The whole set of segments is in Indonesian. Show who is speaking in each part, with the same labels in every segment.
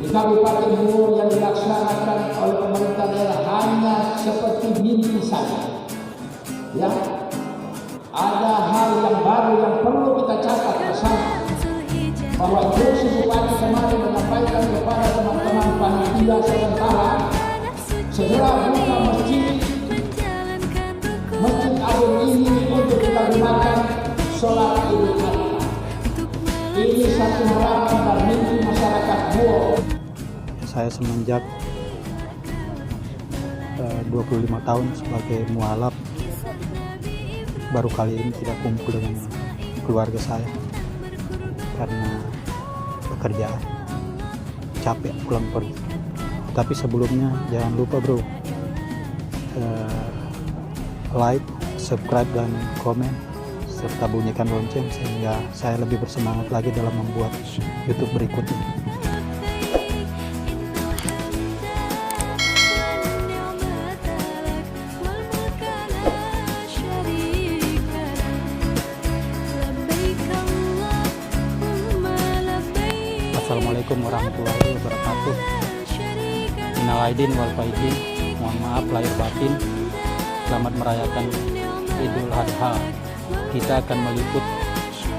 Speaker 1: di Kabupaten Bungur yang dilaksanakan oleh pemerintah daerah hanya seperti mimpi saja. Ya, ada hal yang baru yang perlu kita catat bersama, bahwa instruksi Bupati kemarin menyampaikan kepada teman-teman panitia sementara segera buka masjid Agung ini untuk kita gunakan sholat Idul Adha. Ini satu harapan dan mimpi masyarakat Buor.
Speaker 2: Saya semenjak 25 tahun sebagai mualaf, baru kali ini tidak kumpul dengan keluarga saya karena pekerjaan, capek pulang pergi. Tapi sebelumnya jangan lupa bro, like, subscribe dan komen serta bunyikan lonceng sehingga saya lebih bersemangat lagi dalam membuat YouTube berikutnya. Assalamualaikum warahmatullahi wabarakatuh. Minal aidin wal faizin. Mohon maaf lahir batin. Selamat merayakan Idul Adha. Kita akan meliput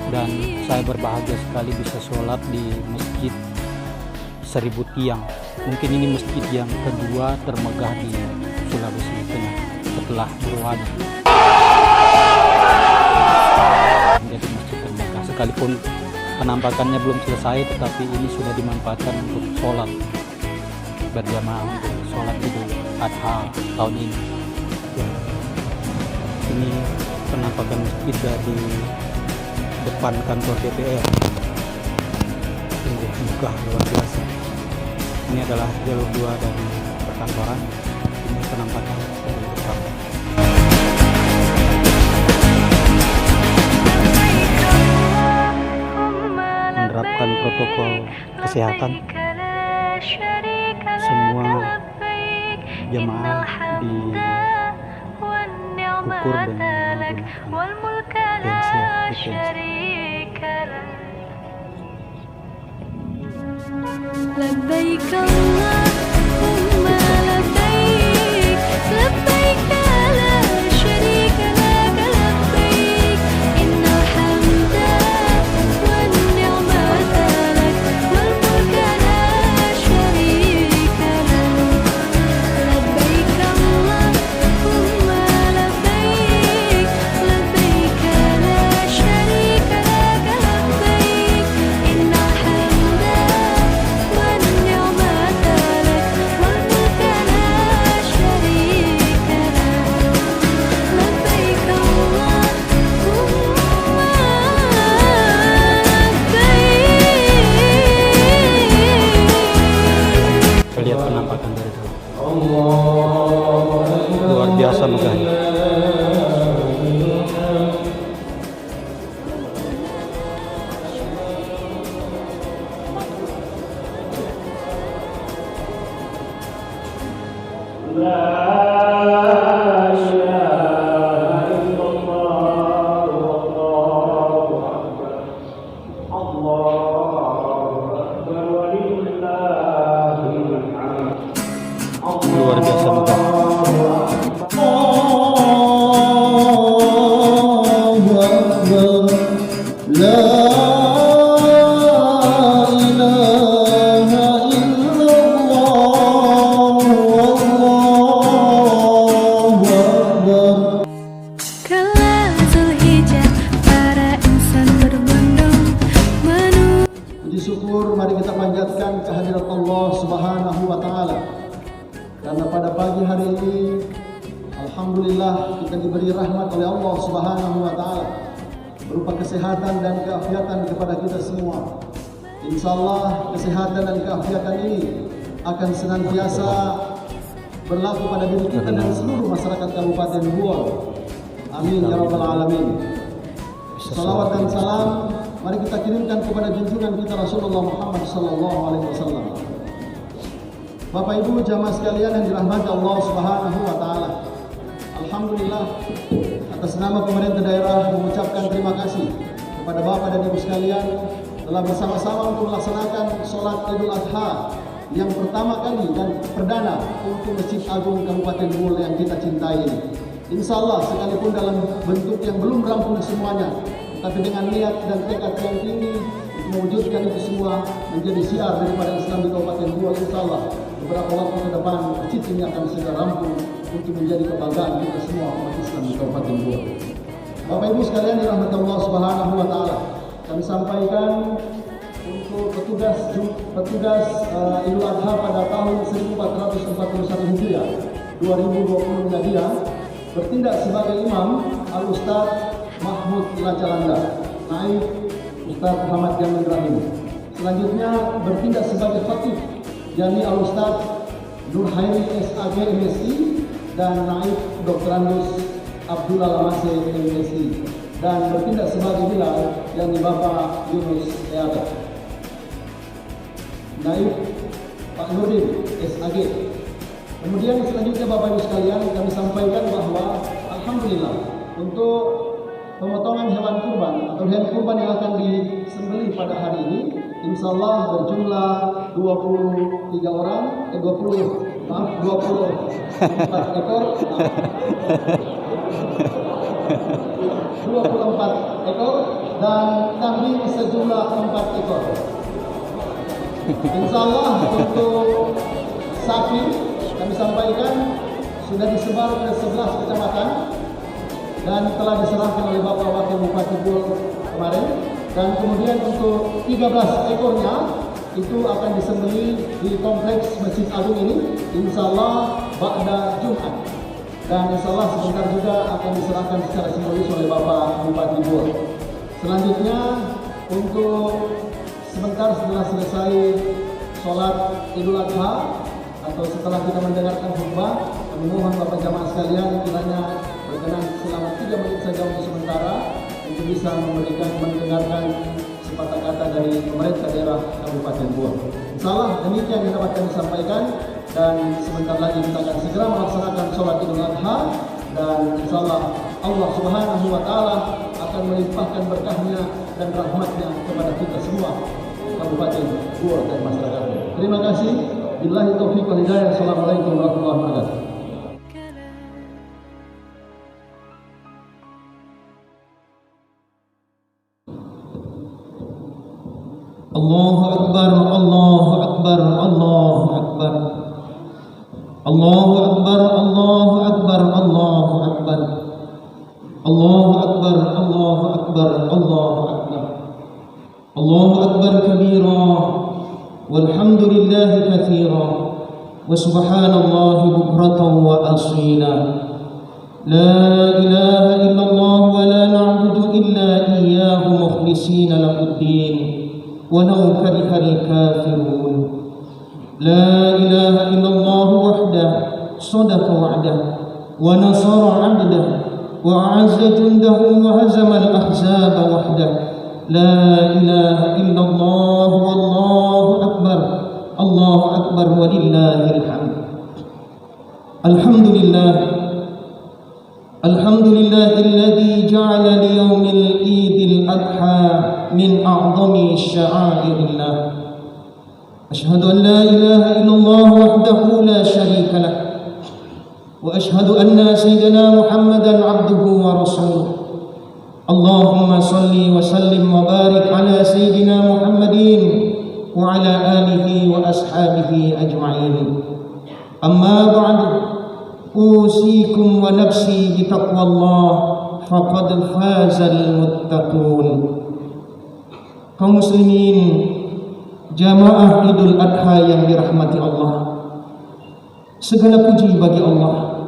Speaker 2: dan saya berbahagia sekali bisa sholat di Masjid 1000 Tiang. Mungkin ini masjid yang kedua termegah di Sulawesi Tengah setelah Berwadi. Menjadi masjid termegah, sekalipun penampakannya belum selesai, tetapi ini sudah dimanfaatkan untuk sholat berjamaah untuk sholat Idul Adha tahun ini. Ya, ini penampakan masjid di depan kantor DPR. Sungguh megah luar biasa. Ini adalah jalur 2 dari perkantoran. Ini penampakan dari depan. Menerapkan protokol kesehatan, semua jemaah diukur dengan menggunakan tensi.
Speaker 3: Labbaik Allahumma labbaik, labbaik la syarika lak labbaik, innal hamda wan ni'mata lak wal mulka la syarika lak. Labbaik Allahumma labbaik, labbaik la syarika lak labbaik, innal hamda wan ni'mata lak wal mulka la syarika lak. Labbaik Allahumma labbaik.
Speaker 2: Lihat penampakan dari dalam. Luar biasa megahnya. Luar biasa megah.
Speaker 3: Kala Zulhijjah para insan berbondong menuju.
Speaker 4: Puji syukur mari kita panjatkan kehadirat Allah Subhanahu wa taala. Karena pada pagi hari ini alhamdulillah kita diberi rahmat oleh Allah Subhanahu wa taala berupa kesehatan dan keafiatan kepada kita semua. Insyaallah kesehatan dan keafiatan ini akan senantiasa berlaku pada diri kita dan seluruh masyarakat Kabupaten Buor. Amin ya rabbal alamin. Salawat dan salam mari kita kirimkan kepada junjungan kita Rasulullah Muhammad sallallahu alaihi wasallam. Bapak Ibu jamaah sekalian yang dirahmati Allah Subhanahu wa taala. Alhamdulillah atas nama pemerintah daerah mengucapkan terima kasih kepada Bapak dan Ibu sekalian telah bersama-sama untuk melaksanakan sholat Idul Adha yang pertama kali dan perdana untuk Masjid Agung Kabupaten Buol yang kita cintai ini. Insya Allah sekalipun dalam bentuk yang belum rampung semuanya, tapi dengan niat dan tekad yang tinggi untuk mewujudkan itu semua menjadi syiar daripada Islam di Kabupaten Buol. Insya Allah beberapa waktu ke depan masjid ini akan segera rampung untuk menjadi kebanggaan kita semua umat Islam di Kabupaten Buol. Bapak Ibu sekalian dirahmati Allah Subhanahu wa taala, kami sampaikan untuk petugas Idul Adha pada tahun 1441 Hijriah 2020 Miladiah bertindak sebagai imam Al-Ustaz Mahmud Lacalanda, Naib Ustaz Muhammad Jamin Rahim. Selanjutnya bertindak sebagai khatib yakni Al-Ustaz Nur Hairi SAG MSI dan Naib Dr. Andus Abdullah Lamase MSI, dan bertindak sebagai bilal yakni Bapak Yunus Eada. Naib Pak Nurdin SAG. Kemudian selanjutnya Bapak Ibu sekalian, kami sampaikan bahwa alhamdulillah untuk pemotongan hewan kurban atau hewan kurban yang akan disembelih pada hari ini insya Allah berjumlah 24 ekor 24 ekor dan kambing sejumlah 4 ekor. Insya Allah untuk sapi kami sampaikan sudah disebar ke 11 kecamatan dan telah diserahkan oleh Bapak Wakil Bupati Buol kemarin. Dan kemudian untuk 13 ekornya itu akan disembelih di kompleks Masjid Agung ini insya Allah pada Jumat. Dan insya Allah sebentar juga akan diserahkan secara simbolis oleh Bapak Bupati Buol. Selanjutnya untuk sebentar setelah selesai sholat Idul Adha atau setelah kita mendengarkan khutbah, kami mohon Bapak jamaah sekalian kiranya berkenan selama 3 menit saja untuk sementara untuk bisa mendengarkan sepatah kata dari pemerintah daerah Kabupaten Buol. Insyaallah demikian yang dapat kami sampaikan, dan sebentar lagi kita akan segera melaksanakan sholat Idul Adha, dan insyaallah Allah Subhanahu wa taala akan melimpahkan berkahnya dan rahmatnya kepada kita semua Kabupaten Buol dan masyarakatnya. Terima kasih. Billahi taufiq wal hidayah. Assalamualaikum warahmatullahi wabarakatuh.
Speaker 5: Allahu Akbar, Allahu Akbar, Allahu Akbar. Allahu Akbar, Allahu Akbar, Allahu Akbar. Allahu Akbar, Allahu Akbar, Allahu Akbar. Allahu Akbar kabira, walhamdulillahi katsira, wa subhanallahi bukratan wa asila. La ilaha illallah wa la na'budu illa iyyahu mukhlishina lahuddin ولو كره الكافرون. لا إله إلا الله وحده صدق وعده ونصر عبده وأعز جنده وهزم الأحزاب وحده. لا إله إلا الله والله أكبر. الله أكبر ولله الحمد. الحمد لله. الحمد لله الذي جعل ليوم العيد الأضحى من أعظم شعائر الله. أشهد أن لا إله إلا الله وحده لا شريك له، وأشهد أن سيدنا محمدا عبده ورسوله. اللهم صل وسلم وبارك على سيدنا محمد وعلى آله وأصحابه أجمعين. أما بعد، أوصيكم ونفسي بتقوى الله فقد فاز المتقون. Kaum muslimin, jamaah Idul Adha yang dirahmati Allah, segala puji bagi Allah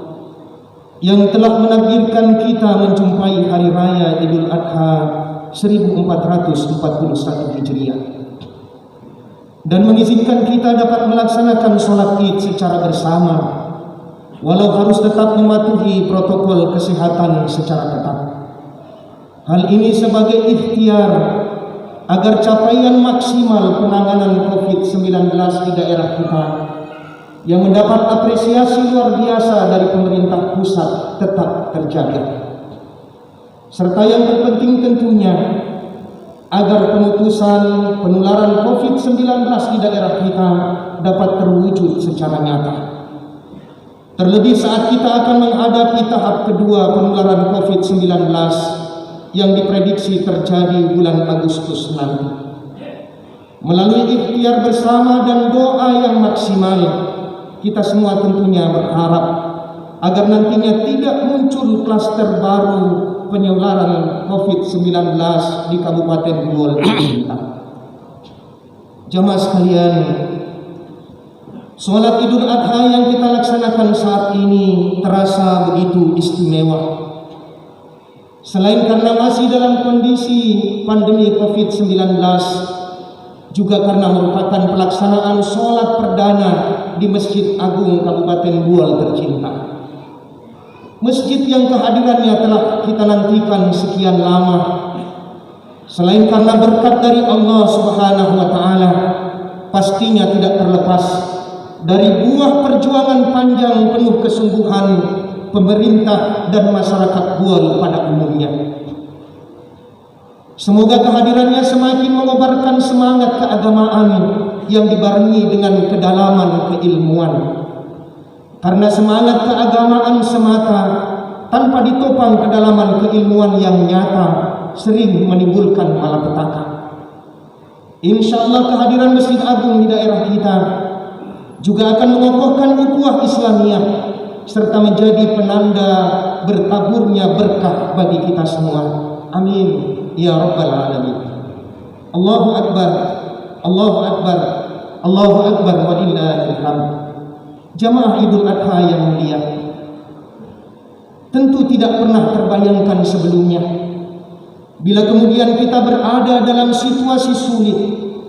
Speaker 5: yang telah menakdirkan kita menjumpai hari raya Idul Adha 1441 Hijriah dan mengizinkan kita dapat melaksanakan sholat Id secara bersama, walau harus tetap mematuhi protokol kesehatan secara ketat. Hal ini sebagai ikhtiar agar capaian maksimal penanganan COVID-19 di daerah kita yang mendapat apresiasi luar biasa dari pemerintah pusat tetap terjaga. Serta yang terpenting tentunya agar pemutusan penularan COVID-19 di daerah kita dapat terwujud secara nyata. Terlebih saat kita akan menghadapi tahap kedua penularan COVID-19 yang diprediksi terjadi bulan Agustus nanti. Melalui ikhtiar bersama dan doa yang maksimal, kita semua tentunya berharap agar nantinya tidak muncul klaster baru penularan COVID-19 di Kabupaten Guol Cinta. Jamaah sekalian, sholat Idul Adha yang kita laksanakan saat ini terasa begitu istimewa. Selain karena masih dalam kondisi pandemi COVID-19, juga karena merupakan pelaksanaan sholat perdana di Masjid Agung Kabupaten Guol tercinta. Masjid yang kehadirannya telah kita nantikan sekian lama. Selain karena berkat dari Allah Subhanahu wa Ta'ala, pastinya tidak terlepas dari buah perjuangan panjang penuh kesungguhan pemerintah dan masyarakat Guol pada umumnya. Semoga kehadirannya semakin mengobarkan semangat keagamaan yang dibarengi dengan kedalaman keilmuan. Karena semangat keagamaan semata tanpa ditopang kedalaman keilmuan yang nyata sering menimbulkan malapetaka. Insya Allah kehadiran Masjid Agung di daerah kita juga akan mengokohkan ukhuwah Islamiyah serta menjadi penanda bertaburnya berkah bagi kita semua. Amin ya rabbal alamin. Allahu akbar, Allahu akbar, Allahu akbar walillahil hamd. Jamaah Idul Adha yang mulia, tentu tidak pernah terbayangkan sebelumnya bila kemudian kita berada dalam situasi sulit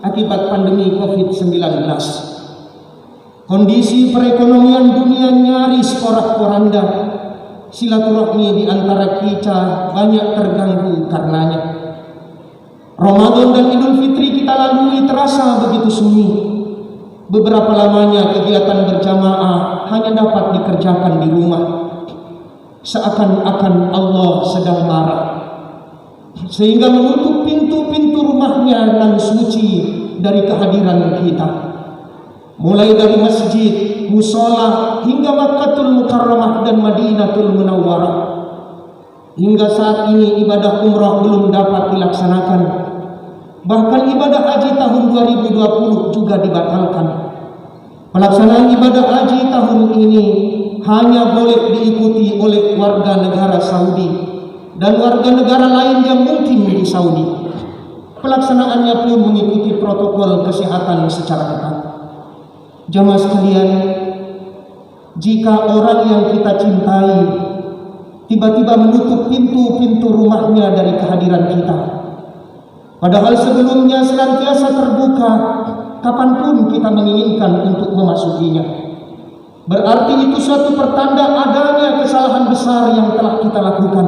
Speaker 5: akibat pandemi COVID-19. Kondisi perekonomian dunia nyaris porak-poranda. Silaturahmi di antara kita banyak terganggu karenanya. Ramadan dan Idul Fitri kita lalui terasa begitu sunyi. Beberapa lamanya kegiatan berjamaah hanya dapat dikerjakan di rumah. Seakan-akan Allah sedang marah, sehingga menutup pintu-pintu rumahnya nan suci dari kehadiran kita. Mulai dari masjid, musola, hingga Makkatul Mukarramah dan Madinatul Munawwarah. Hingga saat ini ibadah umrah belum dapat dilaksanakan. Bahkan ibadah haji tahun 2020 juga dibatalkan. Pelaksanaan ibadah haji tahun ini hanya boleh diikuti oleh warga negara Saudi dan warga negara lain yang mungkin di Saudi. Pelaksanaannya pun mengikuti protokol kesehatan secara ketat. Jamaah sekalian, jika orang yang kita cintai tiba-tiba menutup pintu-pintu rumahnya dari kehadiran kita, padahal sebelumnya senantiasa terbuka kapanpun kita menginginkan untuk memasukinya, berarti itu suatu pertanda adanya kesalahan besar yang telah kita lakukan.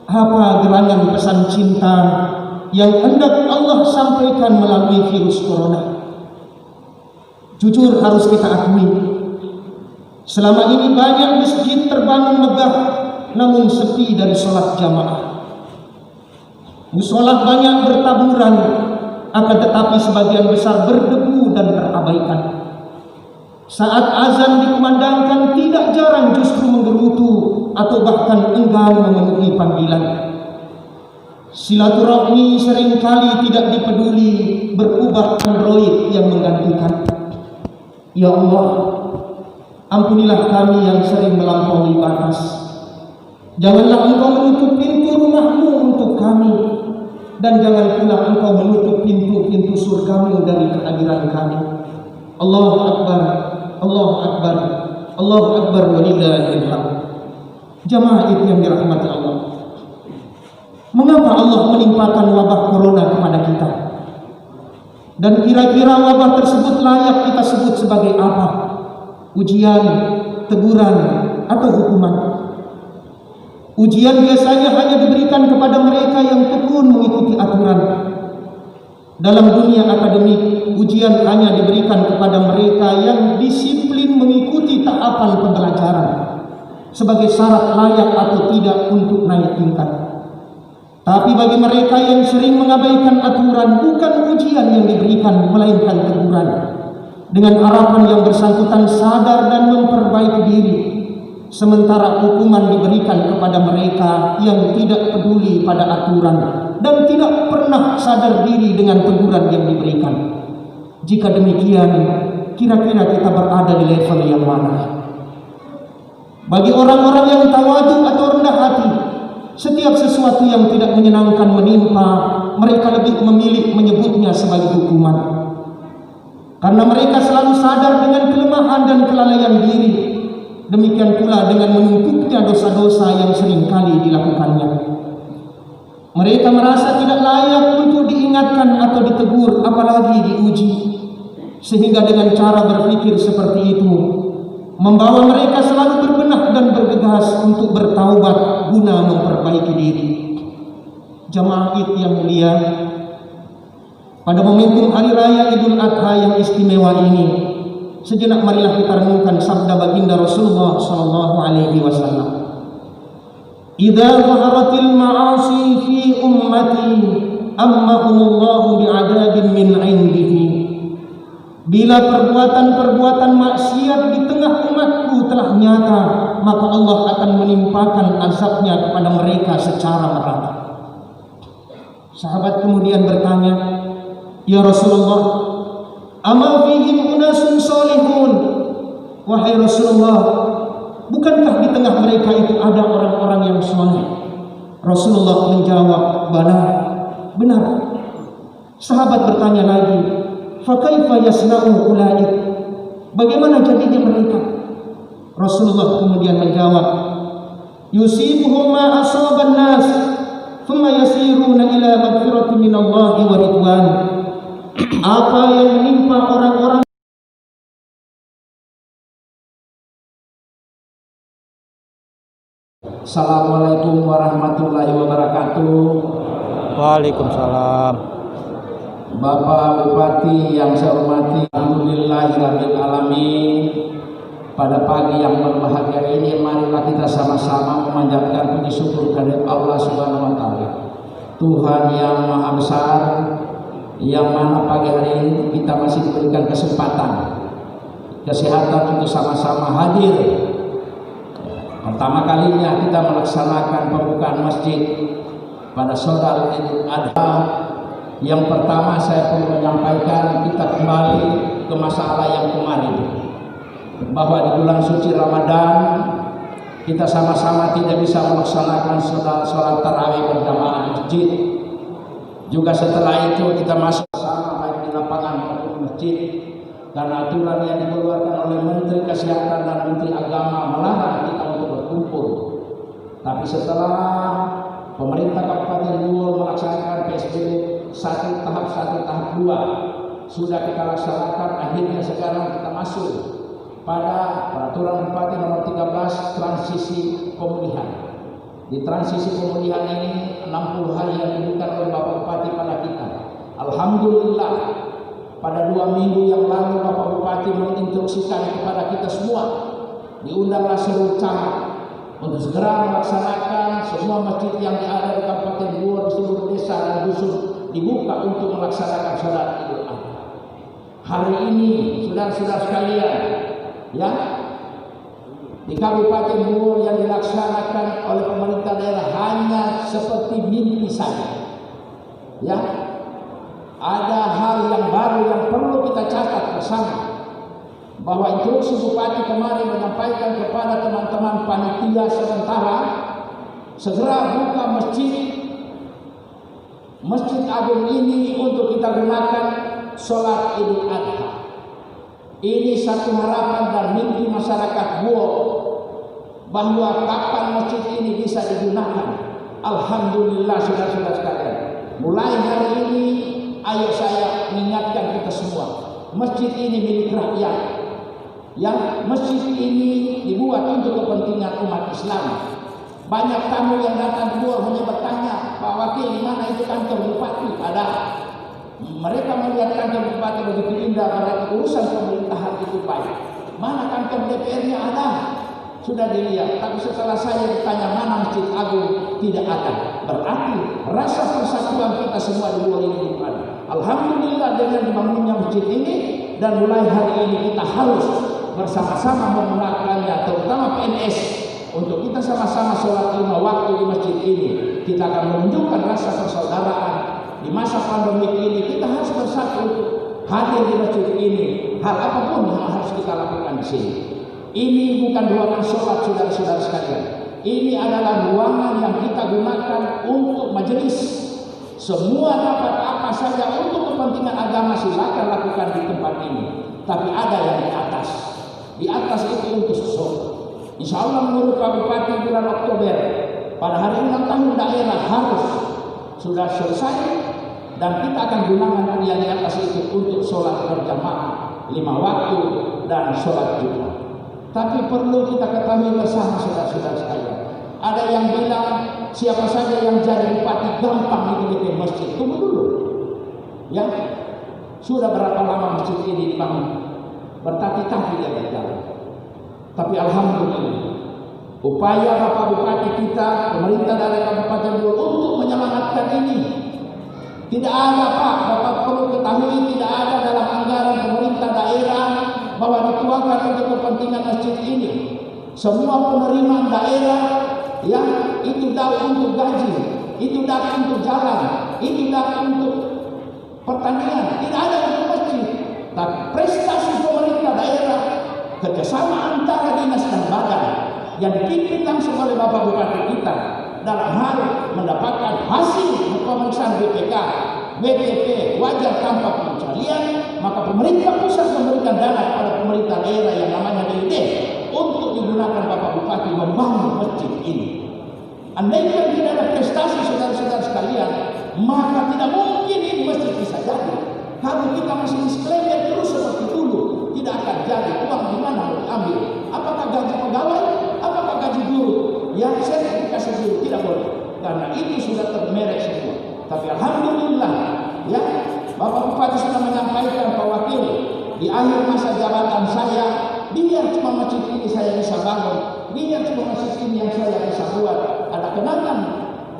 Speaker 5: Apa gerangan pesan cinta yang hendak Allah sampaikan melalui virus corona? Jujur harus kita akui, selama ini banyak masjid terbangun megah namun sepi dari sholat jamaah. Musola banyak bertaburan, akan tetapi sebagian besar berdebu dan terabaikan. Saat azan dikumandangkan tidak jarang justru menggerutu atau bahkan enggan memenuhi panggilan. Silaturahmi seringkali tidak dipeduli, berubah android yang menggantikan. Ya Allah, ampunilah kami yang sering melampaui batas. Janganlah Engkau menutup pintu rumahmu untuk kami, dan jangan pula Engkau menutup pintu-pintu surgamu dari kehadiran kami. Allahu Akbar, Allahu Akbar, Allahu Akbar walillahil hamd. Jamaah itu yang dirahmati Allah, mengapa Allah menimpakan wabah corona kepada kita? Dan kira-kira wabah tersebut layak kita sebut sebagai apa? Ujian, teguran, atau hukuman? Ujian biasanya hanya diberikan kepada mereka yang tekun mengikuti aturan. Dalam dunia akademik, ujian hanya diberikan kepada mereka yang disiplin mengikuti tahapan pembelajaran sebagai syarat layak atau tidak untuk naik tingkat. Tapi bagi mereka yang sering mengabaikan aturan, bukan ujian yang diberikan, melainkan teguran. Dengan harapan yang bersangkutan sadar dan memperbaiki diri. Sementara hukuman diberikan kepada mereka yang tidak peduli pada aturan dan tidak pernah sadar diri dengan teguran yang diberikan. Jika demikian, kira-kira kita berada di level yang mana? Bagi orang-orang yang tawadu atau rendah hati, setiap sesuatu yang tidak menyenangkan menimpa, mereka lebih memilih menyebutnya sebagai hukuman. Karena mereka selalu sadar dengan kelemahan dan kelalaian diri. Demikian pula dengan menumpuknya dosa-dosa yang seringkali dilakukannya. Mereka merasa tidak layak untuk diingatkan atau ditegur, apalagi diuji. Sehingga dengan cara berpikir seperti itu, membawa mereka selalu berbenah dan bergegas untuk bertaubat guna memperbaiki diri. Jamaah Id yang mulia, pada momentum hari raya Idul Adha yang istimewa ini, sejenak marilah kita renungkan sabda baginda Rasulullah sallallahu alaihi wasallam. Idza zaharatil ma'asi fi ummati ammahumullahu bi'adabin min 'indihi. Bila perbuatan-perbuatan maksiat di tengah umatku telah nyata, maka Allah akan menimpakan azabnya kepada mereka secara merata. Sahabat kemudian bertanya, "Ya Rasulullah, ama fihim unasun solihun?" Wahai Rasulullah, bukankah di tengah mereka itu ada orang-orang yang soleh? Rasulullah menjawab, "Bala, benar." Sahabat bertanya lagi, "Fakaifa yasna'u ulaik?" Bagaimana jadinya mereka? Rasulullah kemudian menjawab, "Yusibuhum ma asaban nas, thumma yasiruna ila magfiratin minallahi wa ridwan." Apa yang menimpa orang-orang
Speaker 1: Assalamualaikum warahmatullahi wabarakatuh.
Speaker 2: Waalaikumsalam.
Speaker 1: Bapak Bupati yang saya hormati, alhamdulillahirabbil alamin. Pada pagi yang berbahagia ini, marilah kita sama-sama memanjatkan puji syukur kepada Allah Subhanahu wa taala. Tuhan yang Maha Besar, yang mana pagi hari ini kita masih diberikan kesempatan, kesehatan untuk sama-sama hadir. Pertama kalinya kita melaksanakan pembukaan masjid pada salat Idul Adha. Yang pertama saya perlu menyampaikan, kita kembali ke masalah yang kemarin, bahwa di bulan suci Ramadan kita sama-sama tidak bisa melaksanakan sholat tarawih berjamaah di masjid. Juga setelah itu kita masuk sama baik di lapangan maupun masjid, karena aturan yang dikeluarkan oleh Menteri Kesehatan dan Menteri Agama melarang kita untuk berkumpul. Tapi setelah pemerintah Kabupaten Luwu melaksanakan PSBB 1 tahap 2 sudah kita laksanakan, akhirnya sekarang kita masuk pada peraturan Bupati nomor 13 transisi pemulihan. Di transisi pemulihan ini 60 hari yang diberikan oleh Bapak Bupati pada kita. Alhamdulillah, pada 2 minggu yang lalu Bapak Bupati menginstruksikan kepada kita semua, diundanglah seluruh camat untuk segera melaksanakan semua masjid yang ada di Kabupaten Luwu, di seluruh desa dan dusun dibuka untuk melaksanakan sholat Idul Adha. Hari ini, saudara-saudara sekalian, ya, di Kabupaten Luwu yang dilaksanakan oleh pemerintah daerah hanya seperti mimpi saja. Ya, ada hal yang baru yang perlu kita catat bersama, bahwa instruksi Bupati kemarin menyampaikan kepada teman-teman panitia sementara segera buka Masjid Agung ini untuk kita gunakan sholat Idul Adha. Ini satu harapan dan mimpi masyarakat Luwu bahwa kapan masjid ini bisa digunakan. Alhamdulillah, saudara-saudara sekalian, mulai hari ini ayo saya mengingatkan kita semua, masjid ini milik rakyat. Yang masjid ini dibuat untuk kepentingan umat Islam. Banyak tamu yang datang ke Luwu hanya bertanya, "Pak Wakil, di mana itu kantor bupati?" Ada. Mereka melihat kantor bupati begitu indah, karena urusan pemerintahan itu baik. Mana kantor DPR-nya? Ada. Sudah dilihat. Tapi setelah saya ditanya mana Masjid Agung, tidak ada. Berarti rasa persatuan kita semua di luar ini ada. Alhamdulillah dengan dibangunnya masjid ini, dan mulai hari ini kita harus bersama-sama menggunakannya, terutama PNS, untuk kita sama-sama sholat 5 waktu di masjid ini. Kita akan menunjukkan rasa persaudaraan. Di masa pandemi ini kita harus bersatu untuk hadir di masjid ini. Hal apapun yang harus kita lakukan di sini. Ini bukan ruangan sholat, saudara-saudara sekalian. Ini adalah ruangan yang kita gunakan untuk majelis. Semua dapat apa saja untuk kepentingan agama silakan lakukan di tempat ini. Tapi ada yang di atas. Di atas itu untuk sholat. Insya Allah menurut Pak Bupati bulan Oktober, pada hari ulang tahun daerah harus sudah selesai, dan kita akan gunakan yang di atas itu untuk sholat berjamaah 5 waktu dan sholat Jumat. Tapi perlu kita ketahui bersama saudara-saudara sekalian. Ada yang bilang siapa saja yang jadi bupati gampang itu bikin masjid. Tunggu dulu. Ya, sudah berapa lama masjid ini dibangun? Bertati-tati dia berjalan. Tapi alhamdulillah, upaya Bapak Bupati kita, pemerintah daerah Kabupaten Bogor untuk menyelamatkan ini. Tidak ada Pak, Bapak perlu ketahui, tidak ada dalam anggaran pemerintah daerah bahwa dituangkan untuk kepentingan masjid ini. Semua penerimaan daerah yang itu dah untuk gaji, itu dah untuk jalan, itu dah untuk pertanian, tidak ada untuk masjid. Tapi prestasi pemerintah daerah, kerjasama antara dinas dan badan yang dipimpin langsung oleh Bapak Bupati kita dalam hal mendapatkan hasil pemeriksaan BPK, BTP wajar tanpa pengecualian, maka pemerintah pusat memberikan dana kepada pemerintah daerah yang namanya DID untuk digunakan Bapak Bupati membangun masjid ini. Andaikan tidak ada prestasi saudara-saudara sekalian, maka tidak mungkin ini masjid bisa jadi. Kalau kita masih disclaimer terus seperti dulu, tidak akan jadi. Uang di mana mau diambil? Apakah gaji pegawai? Apakah gaji guru? Yang sertifikasi guru tidak boleh, karena itu sudah termerek semua. Tapi alhamdulillah, ya Bapak Bupati sudah menyampaikan Pak Wakil, di akhir masa jabatan saya, biar cuma masjid ini saya bisa bangun, biar cuma masjid ini yang saya bisa buat. Ada kenangan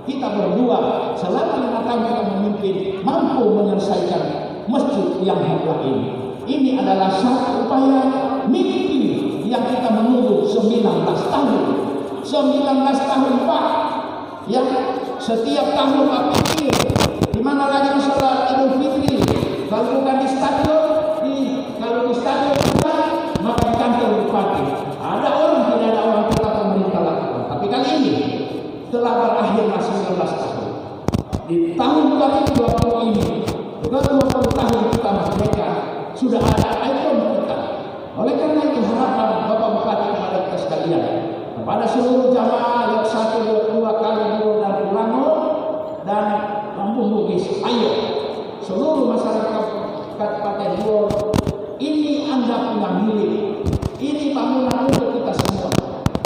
Speaker 1: kita berdua selama 5 tahun kita memimpin, mampu menyelesaikan masjid yang mulia ini. Ini adalah satu upaya mimpi yang kita menunggu 19 tahun. 19 tahun Pak, yang setiap tahun Pak pikir di mana lagi sholat Idul Fitri, kalau bukan di stadion, kalau di stadion bukan, maka di kantor bupati. Ada orang, tidak ada orang, kita pemerintah lakukan. Tapi kali ini telah berakhir 19 tahun. Di tahun 2020 ini, ke 20 tahun kita merdeka, sudah ada ikon kita. Oleh karena itu harapan Bapak Bupati kepada kita sekalian, kepada seluruh jamaah yang 1, 2 kali dulu dan Pulango dan Kampung Bugis, ayo seluruh masyarakat Kabupaten Bogor, ini Anda punya milik, ini bangunan untuk kita semua.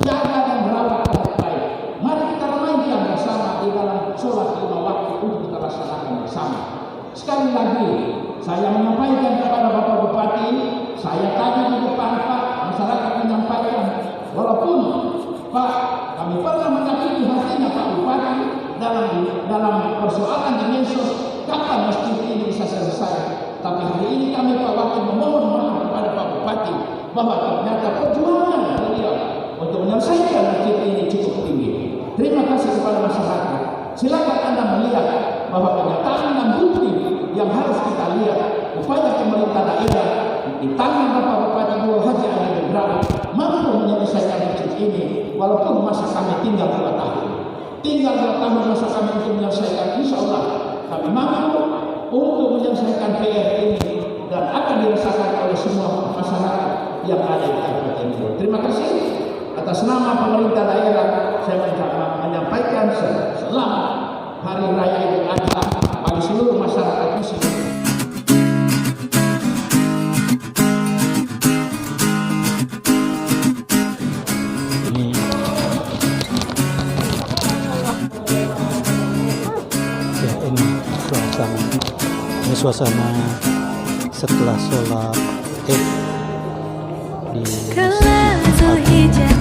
Speaker 1: Jaga dan merawat dengan baik. Mari kita mainkan bersama di dalam sholat 5 waktu untuk kita laksanakan bersama. Sekali lagi saya menyampaikan kepada Bapak Bupati, saya tadi di depan Pak, masyarakat menyampaikan, walaupun Pak, kami pernah menyakiti hatinya Pak Bupati dalam persoalan di Mensos, kapan masjid ini bisa selesai. Tapi hari ini kami Pak Wakil memohon maaf kepada Pak Bupati bahwa ternyata perjuangan beliau untuk menyelesaikan masjid ini cukup tinggi. Terima kasih kepada masyarakat. Silakan Anda melihat bahwa kenyataan dan bukti yang harus kita lihat, upaya pemerintah daerah di tangan Bapak Bupati Bogor Haji Ali Ibrahim mampu menyelesaikan masjid ini, walaupun masa kami tinggal 2 tahun. Tinggal 2 tahun masa kami untuk menyelesaikan, insya Allah kami mampu untuk menyelesaikan PR ini dan akan dirasakan oleh semua masyarakat yang ada di Kabupaten Bogor. Terima kasih atas nama pemerintah daerah, saya menyampaikan selamat Hari Raya Idul Adha bagi seluruh masyarakat Muslim.
Speaker 2: Ini suasana setelah sholat Id di
Speaker 3: Kala Zulhijjah